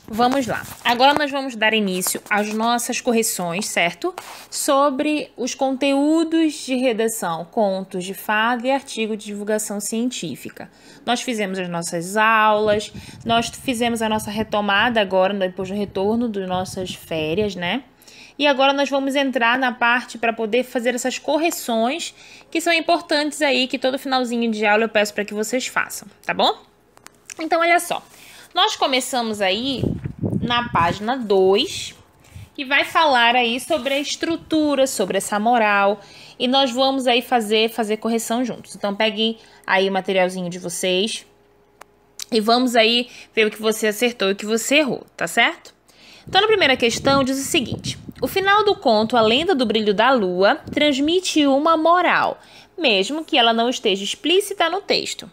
Vamos lá. Agora nós vamos dar início às nossas correções, certo? Sobre os conteúdos de redação, contos de fada e artigo de divulgação científica. Nós fizemos as nossas aulas, nós fizemos a nossa retomada agora, depois do retorno das nossas férias, né? E agora nós vamos entrar na parte para poder fazer essas correções que são importantes aí, que todo finalzinho de aula eu peço para que vocês façam, tá bom? Então, olha só. Nós começamos aí na página 2, que vai falar aí sobre a estrutura, sobre essa moral, e nós vamos aí fazer correção juntos. Então, peguem aí o materialzinho de vocês e vamos aí ver o que você acertou e o que você errou, tá certo? Então, na primeira questão, diz o seguinte: o final do conto A Lenda do Brilho da Lua transmite uma moral, mesmo que ela não esteja explícita no texto.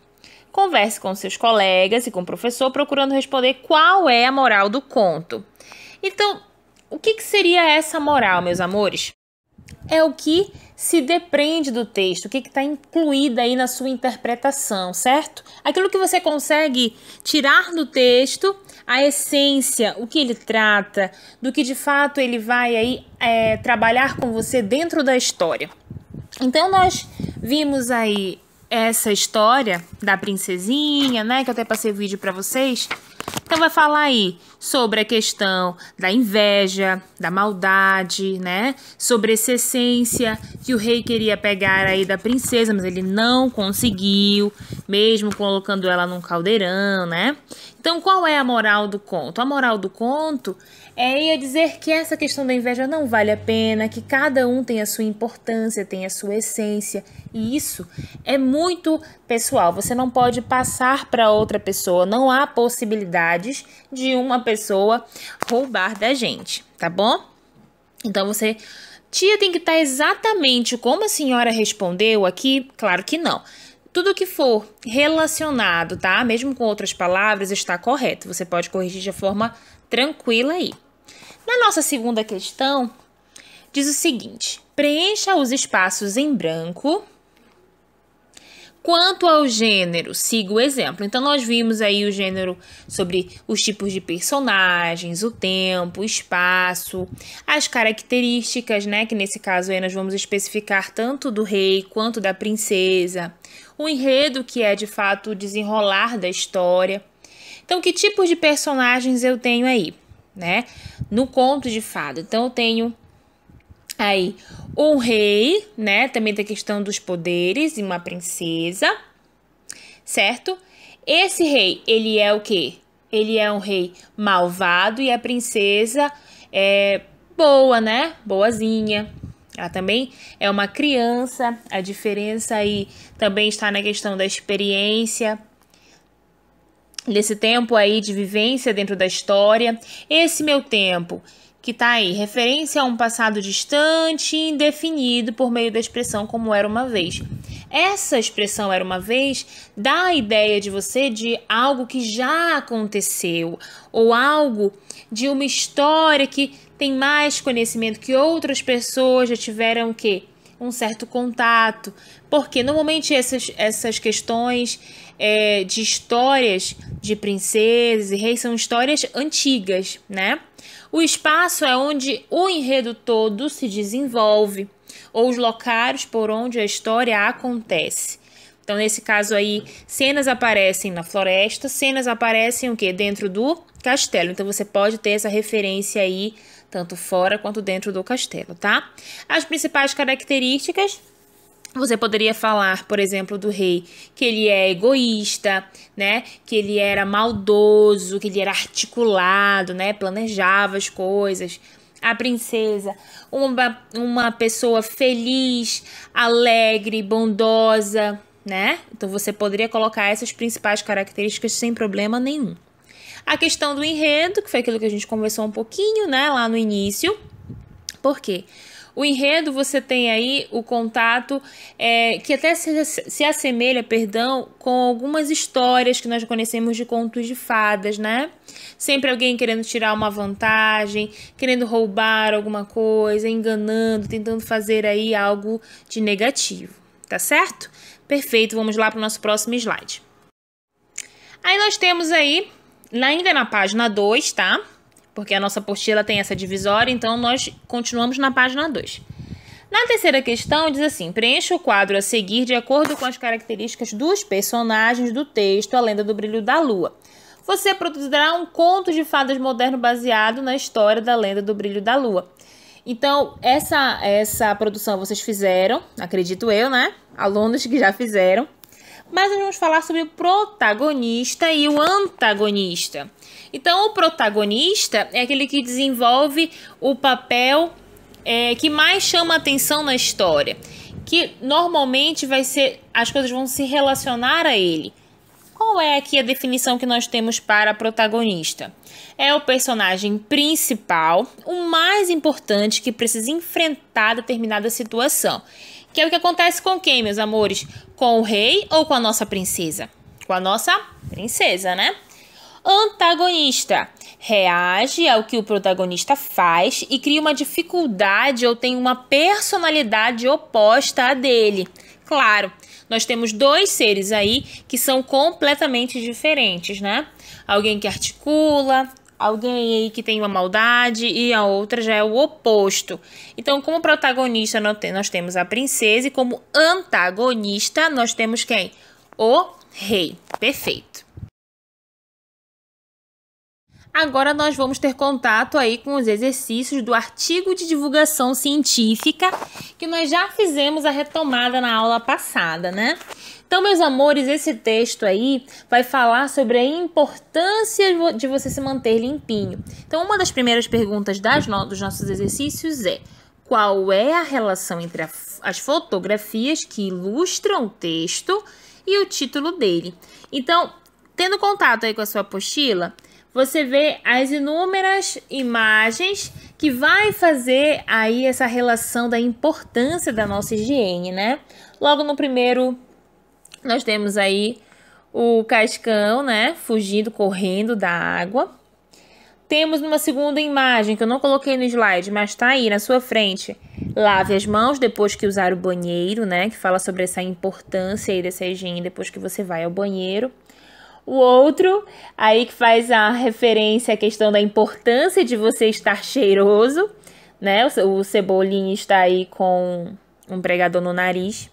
Converse com seus colegas e com o professor procurando responder qual é a moral do conto. Então, o que seria essa moral, meus amores? É o que se depreende do texto, o que está incluído aí na sua interpretação, certo? Aquilo que você consegue tirar do texto, a essência, o que ele trata, do que de fato ele vai aí trabalhar com você dentro da história. Então, nós vimos aí essa história da princesinha, né, que eu até passei o vídeo para vocês. Então, vai falar aí sobre a questão da inveja, da maldade, né, sobre essa essência que o rei queria pegar aí da princesa, mas ele não conseguiu, mesmo colocando ela num caldeirão, né. Então, qual é a moral do conto? A moral do conto ia dizer que essa questão da inveja não vale a pena, que cada um tem a sua importância, tem a sua essência, e isso é muito pessoal. Você não pode passar para outra pessoa, não há possibilidades de uma pessoa roubar da gente, tá bom? Então, tia, tem que estar exatamente como a senhora respondeu aqui? Claro que não. Tudo que for relacionado, tá? Mesmo com outras palavras, está correto. Você pode corrigir de forma tranquila aí. Na nossa segunda questão, diz o seguinte: preencha os espaços em branco. Quanto ao gênero, siga o exemplo. Então, nós vimos aí o gênero sobre os tipos de personagens, o tempo, o espaço, as características, né? Que nesse caso aí nós vamos especificar tanto do rei quanto da princesa. O enredo, que é de fato o desenrolar da história. Então, que tipos de personagens eu tenho aí, né? No conto de fada. Então, eu tenho aí um rei, né? Também tem a questão dos poderes e uma princesa, certo? Esse rei, ele é o quê? Ele é um rei malvado e a princesa é boa, né? Boazinha. Ela também é uma criança. A diferença aí também está na questão da experiência, desse tempo aí de vivência dentro da história. Esse meu tempo, que tá aí, referência a um passado distante e indefinido por meio da expressão como era uma vez. Essa expressão era uma vez dá a ideia de você de algo que já aconteceu, ou algo de uma história que tem mais conhecimento, que outras pessoas já tiveram o quê? Um certo contato. Porque normalmente essas questões de histórias de princesas e reis são histórias antigas, né? O espaço é onde o enredo todo se desenvolve, ou os locais por onde a história acontece. Então, nesse caso aí, cenas aparecem na floresta, cenas aparecem o quê? Dentro do castelo. Então, você pode ter essa referência aí, tanto fora quanto dentro do castelo, tá? As principais características: você poderia falar, por exemplo, do rei, que ele é egoísta, né? Que ele era maldoso, que ele era articulado, né? Planejava as coisas. A princesa, uma pessoa feliz, alegre, bondosa, né? Então, você poderia colocar essas principais características sem problema nenhum. A questão do enredo, que foi aquilo que a gente conversou um pouquinho, né? Lá no início. Por quê? O enredo, você tem aí o contato que até se assemelha, com algumas histórias que nós conhecemos de contos de fadas, né? Sempre alguém querendo tirar uma vantagem, querendo roubar alguma coisa, enganando, tentando fazer aí algo de negativo, tá certo? Perfeito, vamos lá para o nosso próximo slide. Aí nós temos aí ainda na página 2, tá? Porque a nossa apostila tem essa divisória, então nós continuamos na página 2. Na terceira questão, diz assim: preencha o quadro a seguir de acordo com as características dos personagens do texto A Lenda do Brilho da Lua. Você produzirá um conto de fadas moderno baseado na história da Lenda do Brilho da Lua. Então, essa produção vocês fizeram, acredito eu, né? Alunos que já fizeram. Mas nós vamos falar sobre o protagonista e o antagonista. Então, o protagonista é aquele que desenvolve o papel que mais chama atenção na história, que normalmente as coisas vão se relacionar a ele. Qual é aqui a definição que nós temos para protagonista? É o personagem principal, o mais importante, que precisa enfrentar determinada situação. Que é o que acontece com quem, meus amores? Com o rei ou com a nossa princesa? Com a nossa princesa, né? Antagonista reage ao que o protagonista faz e cria uma dificuldade ou tem uma personalidade oposta à dele. Claro, nós temos dois seres aí que são completamente diferentes, né? Alguém que articula, alguém aí que tem uma maldade e a outra já é o oposto. Então, como protagonista nós temos a princesa e como antagonista nós temos quem? O rei. Perfeito. Agora nós vamos ter contato aí com os exercícios do artigo de divulgação científica que nós já fizemos a retomada na aula passada, né? Então, meus amores, esse texto aí vai falar sobre a importância de você se manter limpinho. Então, uma das primeiras perguntas dos nossos exercícios é: qual é a relação entre as fotografias que ilustram o texto e o título dele? Então, tendo contato aí com a sua apostila, você vê as inúmeras imagens que vai fazer aí essa relação da importância da nossa higiene, né? Logo no primeiro, nós temos aí o Cascão, né? Fugindo, correndo da água. Temos numa segunda imagem, que eu não coloquei no slide, mas tá aí na sua frente. Lave as mãos depois que usar o banheiro, né? Que fala sobre essa importância aí dessa higiene depois que você vai ao banheiro. O outro, aí que faz a referência à questão da importância de você estar cheiroso, né? O Cebolinha está aí com um pregador no nariz.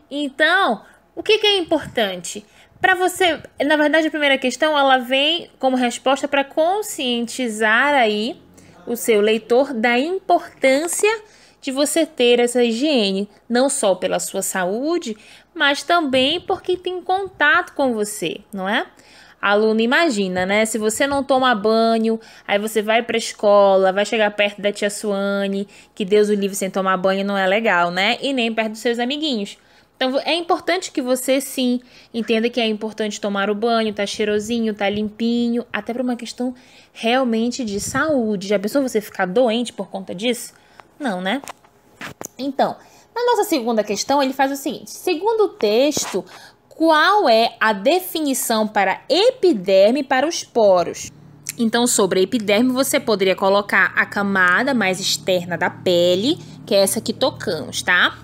Então, o que é importante? Para você, na verdade, a primeira questão, ela vem como resposta para conscientizar aí o seu leitor da importância de você ter essa higiene, não só pela sua saúde, mas também porque tem contato com você, não é? Aluno, imagina, né? Se você não toma banho, aí você vai para a escola, vai chegar perto da tia Suane, que Deus o livre sem tomar banho não é legal, né? E nem perto dos seus amiguinhos. Então, é importante que você, sim, entenda que é importante tomar o banho, tá cheirosinho, tá limpinho, até para uma questão realmente de saúde. Já pensou você ficar doente por conta disso? Não, né? Então, na nossa segunda questão, ele faz o seguinte: segundo o texto, qual é a definição para epiderme para os poros? Então, sobre a epiderme, você poderia colocar a camada mais externa da pele, que é essa que tocamos, tá?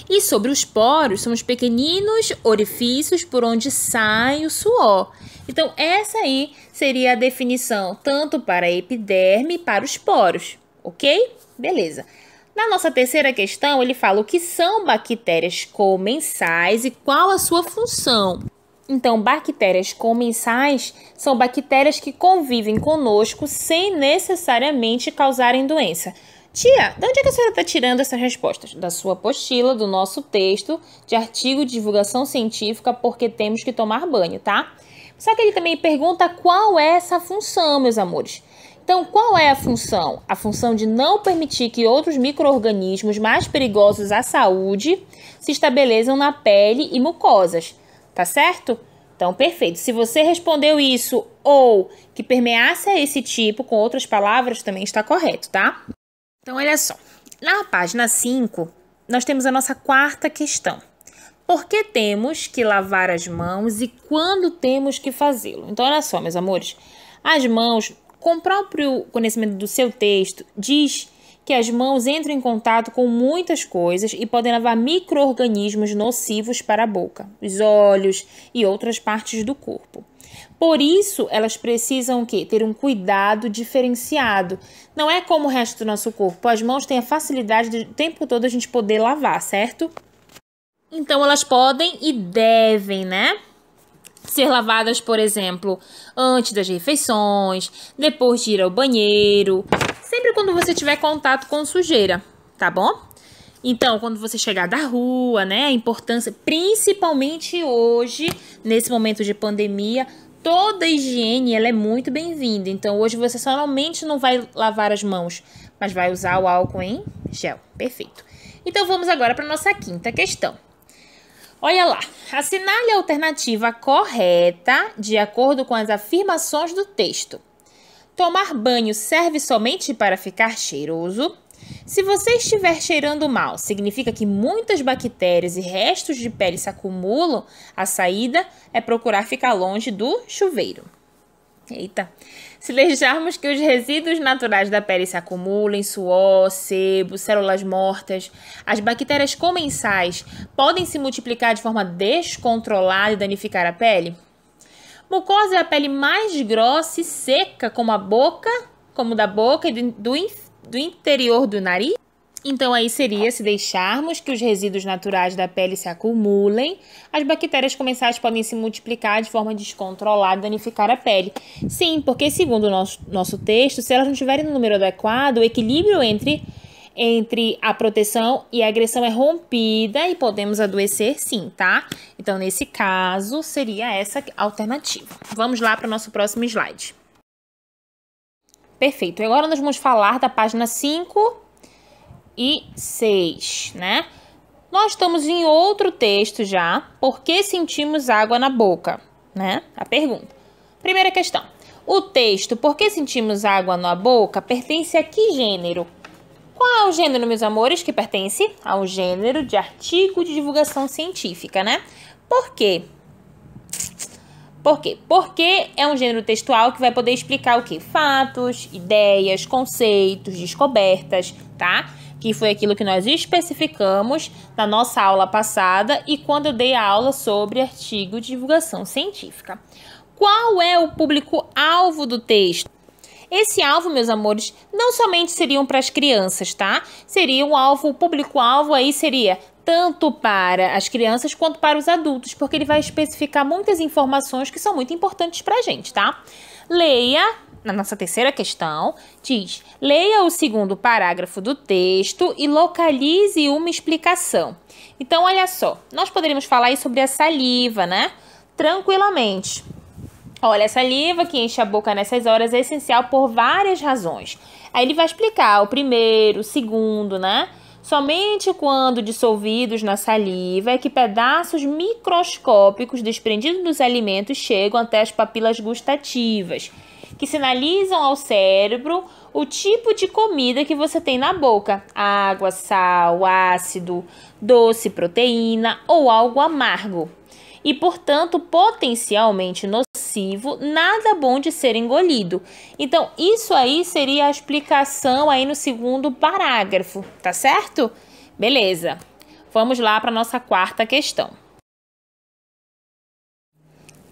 E sobre os poros, são os pequeninos orifícios por onde sai o suor. Então, essa aí seria a definição tanto para a epiderme e para os poros, ok? Beleza. Na nossa terceira questão, ele fala o que são bactérias comensais e qual a sua função. Então, bactérias comensais são bactérias que convivem conosco sem necessariamente causarem doença. Tia, de onde é que a senhora está tirando essas respostas? Da sua apostila, do nosso texto de artigo de divulgação científica, porque temos que tomar banho, tá? Só que ele também pergunta qual é essa função, meus amores. Então, qual é a função? A função de não permitir que outros micro-organismos mais perigosos à saúde se estabeleçam na pele e mucosas, tá certo? Então, perfeito. Se você respondeu isso ou que permeasse a esse tipo, com outras palavras, também está correto, tá? Então, olha só. Na página 5, nós temos a nossa quarta questão. Por que temos que lavar as mãos e quando temos que fazê-lo? Então, olha só, meus amores. As mãos, com o próprio conhecimento do seu texto, diz que as mãos entram em contato com muitas coisas e podem levar micro-organismos nocivos para a boca, os olhos e outras partes do corpo. Por isso, elas precisam o quê? Ter um cuidado diferenciado. Não é como o resto do nosso corpo. As mãos têm a facilidade de o tempo todo a gente poder lavar, certo? Então, elas podem e devem, né? Ser lavadas, por exemplo, antes das refeições, depois de ir ao banheiro, sempre quando você tiver contato com sujeira, tá bom? Então, quando você chegar da rua, né, a importância, principalmente hoje, nesse momento de pandemia, toda a higiene, ela é muito bem-vinda. Então, hoje você somente não vai lavar as mãos, mas vai usar o álcool em gel. Perfeito. Então, vamos agora para a nossa quinta questão. Olha lá, assinale a alternativa correta de acordo com as afirmações do texto. Tomar banho serve somente para ficar cheiroso? Se você estiver cheirando mal, significa que muitas bactérias e restos de pele se acumulam. A saída é procurar ficar longe do chuveiro. Eita! Se deixarmos que os resíduos naturais da pele se acumulem, suor, sebo, células mortas, as bactérias comensais podem se multiplicar de forma descontrolada e danificar a pele? Mucosa é a pele mais grossa e seca, como da boca e do interior do nariz? Então, aí seria, se deixarmos que os resíduos naturais da pele se acumulem, as bactérias comensais podem se multiplicar de forma descontrolada e danificar a pele. Sim, porque segundo o nosso texto, se elas não tiverem no número adequado, o equilíbrio entre a proteção e a agressão é rompida e podemos adoecer sim, tá? Então, nesse caso, seria essa alternativa. Vamos lá para o nosso próximo slide. Perfeito. Agora nós vamos falar da página 5 e 6, né? Nós estamos em outro texto já. Por que sentimos água na boca, né? A pergunta. Primeira questão. O texto Por que sentimos água na boca pertence a que gênero? Qual é o gênero, meus amores, que pertence ao gênero de artigo de divulgação científica, né? Por quê? Por quê? Porque é um gênero textual que vai poder explicar o quê? Fatos, ideias, conceitos, descobertas, tá? Que foi aquilo que nós especificamos na nossa aula passada e quando eu dei a aula sobre artigo de divulgação científica. Qual é o público-alvo do texto? Esse alvo, meus amores, não somente seriam para as crianças, tá? Seria o público-alvo aí seria tanto para as crianças quanto para os adultos, porque ele vai especificar muitas informações que são muito importantes para a gente, tá? Leia, na nossa terceira questão, diz: leia o segundo parágrafo do texto e localize uma explicação. Então, olha só, nós poderíamos falar aí sobre a saliva, né? Tranquilamente. Olha, a saliva que enche a boca nessas horas é essencial por várias razões. Aí ele vai explicar o primeiro, o segundo, né? Somente quando dissolvidos na saliva é que pedaços microscópicos desprendidos dos alimentos chegam até as papilas gustativas, que sinalizam ao cérebro o tipo de comida que você tem na boca: água, sal, ácido, doce, proteína ou algo amargo. E, portanto, potencialmente nocivo, nada bom de ser engolido. Então, isso aí seria a explicação aí no segundo parágrafo, tá certo? Beleza. Vamos lá para a nossa quarta questão.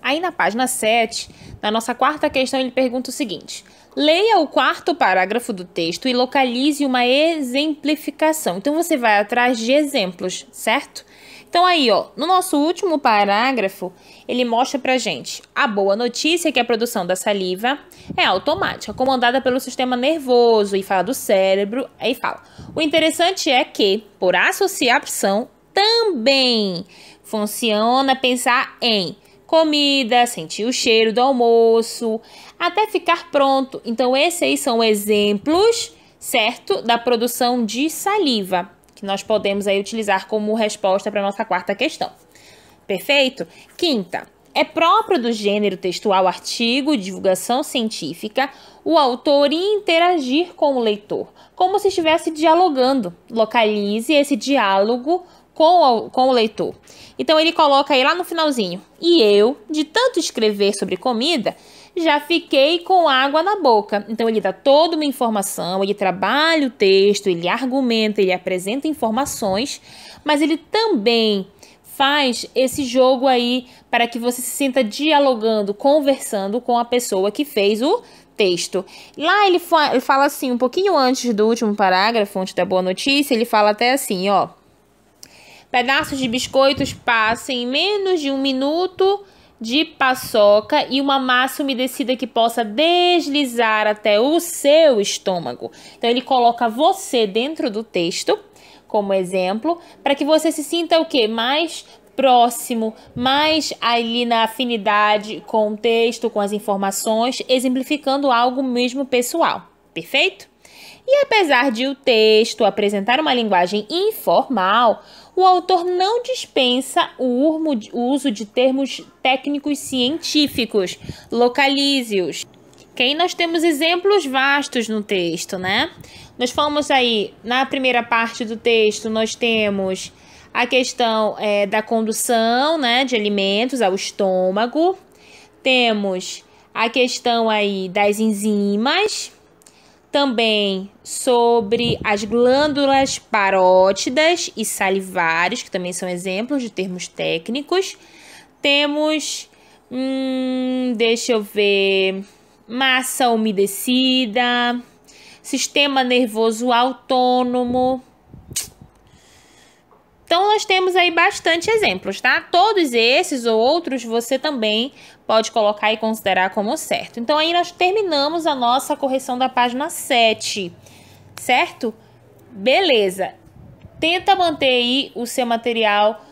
Aí na página 7, na nossa quarta questão, ele pergunta o seguinte: leia o quarto parágrafo do texto e localize uma exemplificação. Então, você vai atrás de exemplos, certo? Então, aí, ó, no nosso último parágrafo, ele mostra pra gente a boa notícia é que a produção da saliva é automática, comandada pelo sistema nervoso, e fala do cérebro, aí fala: o interessante é que, por associação, também funciona pensar em comida, sentir o cheiro do almoço, até ficar pronto. Então, esses aí são exemplos, certo, da produção de saliva, que nós podemos aí utilizar como resposta para a nossa quarta questão. Perfeito? Quinta, é próprio do gênero textual artigo de divulgação científica o autor interagir com o leitor, como se estivesse dialogando. Localize esse diálogo com o leitor. Então, ele coloca aí lá no finalzinho: e eu, de tanto escrever sobre comida, já fiquei com água na boca. Então, ele dá toda uma informação, ele trabalha o texto, ele argumenta, ele apresenta informações, mas ele também faz esse jogo aí para que você se sinta dialogando, conversando com a pessoa que fez o texto. Lá ele fala assim, um pouquinho antes do último parágrafo, antes da boa notícia, ele fala até assim, ó. Pedaços de biscoitos passam em menos de 1 minuto de paçoca e uma massa umedecida que possa deslizar até o seu estômago. Então, ele coloca você dentro do texto, como exemplo, para que você se sinta o quê? Mais próximo, mais ali na afinidade com o texto, com as informações, exemplificando algo mesmo pessoal. Perfeito? E apesar de o texto apresentar uma linguagem informal, o autor não dispensa o uso de termos técnicos científicos. Localize-os. Que aí nós temos exemplos vastos no texto, né? Nós falamos aí, na primeira parte do texto, nós temos a questão da condução, né, de alimentos ao estômago. Temos a questão aí das enzimas. Também sobre as glândulas parótidas e salivares, que também são exemplos de termos técnicos. Temos, deixa eu ver, massa umedecida, sistema nervoso autônomo. Então, nós temos aí bastante exemplos, tá? Todos esses ou outros você também pode colocar e considerar como certo. Então, aí nós terminamos a nossa correção da página 7, certo? Beleza. Tenta manter aí o seu material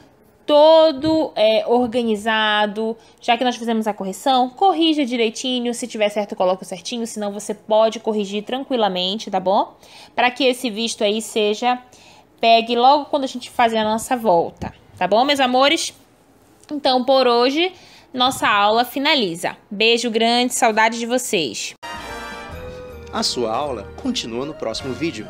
todo organizado. Já que nós fizemos a correção, corrija direitinho. Se tiver certo, coloca certinho. Senão, você pode corrigir tranquilamente, tá bom? Para que esse visto aí pegue logo quando a gente fazer a nossa volta, tá bom, meus amores? Então, por hoje, nossa aula finaliza. Beijo grande, saudade de vocês. A sua aula continua no próximo vídeo.